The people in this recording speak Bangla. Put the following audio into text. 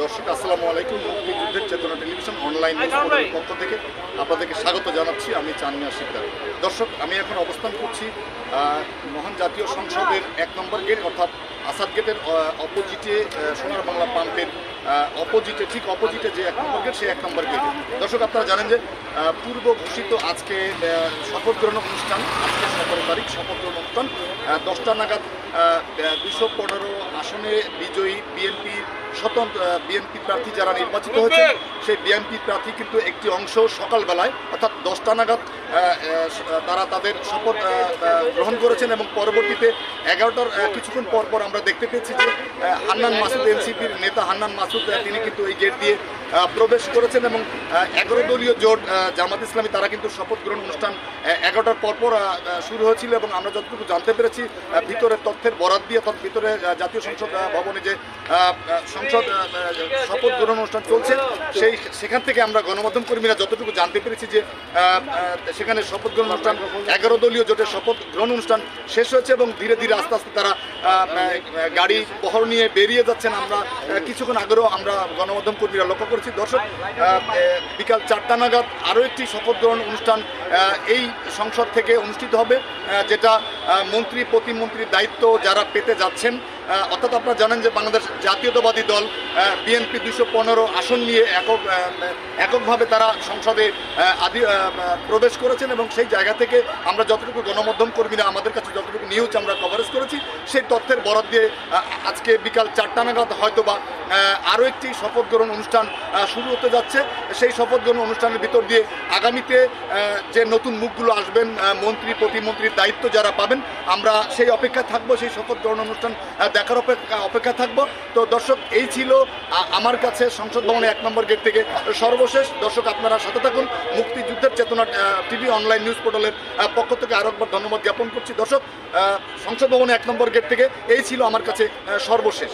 দর্শক আসসালামু আলাইকুম। মুক্তিযুদ্ধের চেতনা টেলিভিশন অনলাইন পক্ষ থেকে আপনাদেরকে স্বাগত জানাচ্ছি। আমি চানমিয়া শিকদার। দর্শক, আমি এখন অবস্থান করছি মহান জাতীয় সংসদের 1 নম্বর গেট অর্থাৎ আসাদ গেটের অপোজিটে, সোনার বাংলা পাম্পের অপোজিটে, ঠিক অপোজিটে যে 1 নম্বর গেট, সেই 1 নম্বর গেটে। দর্শক, আপনারা জানেন যে পূর্ব ঘোষিত আজকে শপথ গ্রহণ অনুষ্ঠান, আজকে 17 তারিখ শপথ গ্রহণ অনুষ্ঠান 10টা নাগাদ 215 আসনে বিজয়ী বিএনপির স্বতন্ত্র বিএনপি প্রার্থী যারা নির্বাচিত হয়েছে, সেই বিএনপি প্রার্থী কিন্তু একটি অংশ সকালবেলায় অর্থাৎ 10টা নাগাদ তারা তাদের শপথ গ্রহণ করেছেন এবং পরবর্তীতে 11টার কিছুক্ষণ পর আমরা দেখতে পেয়েছি যে হান্নান মাসুদ, এনসিপির নেতা হান্নান মাসুদ, তিনি কিন্তু এই গেট দিয়ে প্রবেশ করেছেন এবং 11 দলীয় জোট জামাত ইসলামী তারা কিন্তু শপথ গ্রহণ অনুষ্ঠান 11টার পর শুরু হয়েছিল এবং আমরা যতটুকু জানতে পেরেছি ভিতরের তথ্যের বরাত দিয়ে, অর্থাৎ ভিতরে জাতীয় সংসদ ভবনে যে সংসদ শপথ গ্রহণ অনুষ্ঠান চলছে সেখান থেকে আমরা গণমাধ্যম কর্মীরা যতটুকু জানতে পেরেছি যে সেখানে শপথ গ্রহণ অনুষ্ঠান 11 দলীয় জোটের শপথ গ্রহণ অনুষ্ঠান শেষ হয়েছে এবং ধীরে ধীরে আস্তে আস্তে তারা গাড়ি বহর নিয়ে বেরিয়ে যাচ্ছেন। আমরা কিছুক্ষণ আগেও আমরা গণমাধ্যম কর্মীরা লক্ষ্য করেছি। দর্শক, বিকাল 4টা নাগাদ আরও একটি শপথ গ্রহণ অনুষ্ঠান এই সংসদ থেকে অনুষ্ঠিত হবে, যেটা মন্ত্রী প্রতিমন্ত্রীর দায়িত্ব যারা পেতে যাচ্ছেন, অর্থাৎ আপনারা জানেন যে বাংলাদেশ জাতীয়তাবাদী দল বিএনপি 215 আসন নিয়ে এককভাবে তারা সংসদে প্রবেশ করেছেন এবং সেই জায়গা থেকে আমরা যতটুকু গণমাধ্যম কর্মীরা আমাদের কাছে যতটুকু নিউজ আমরা কভারেজ করেছি, সেই তথ্যের বরাত দিয়ে আজকে বিকাল 4টা নাগাদ হয়তোবা আরও একটি শপথ গ্রহণ অনুষ্ঠান শুরু হতে যাচ্ছে। সেই শপথ গ্রহণ অনুষ্ঠানের ভিতর দিয়ে আগামীতে যে নতুন মুখগুলো আসবেন, মন্ত্রী প্রতিমন্ত্রীর দায়িত্ব যারা পাবেন, আমরা সেই অপেক্ষায় থাকবো, সেই শপথ গ্রহণ অনুষ্ঠান দেখার অপেক্ষা থাকবো। তো দর্শক, এই ছিল আমার কাছে সংসদ ভবনে 1 নম্বর গেট থেকে সর্বশেষ। দর্শক, আপনারা সাথে থাকুন। মুক্তিযুদ্ধের চেতনা টিভি অনলাইন নিউজ পোর্টালের পক্ষ থেকে আরও একবার ধন্যবাদ জ্ঞাপন করছি। দর্শক, সংসদ ভবনে 1 নম্বর গেট থেকে এই ছিল আমার কাছে সর্বশেষ।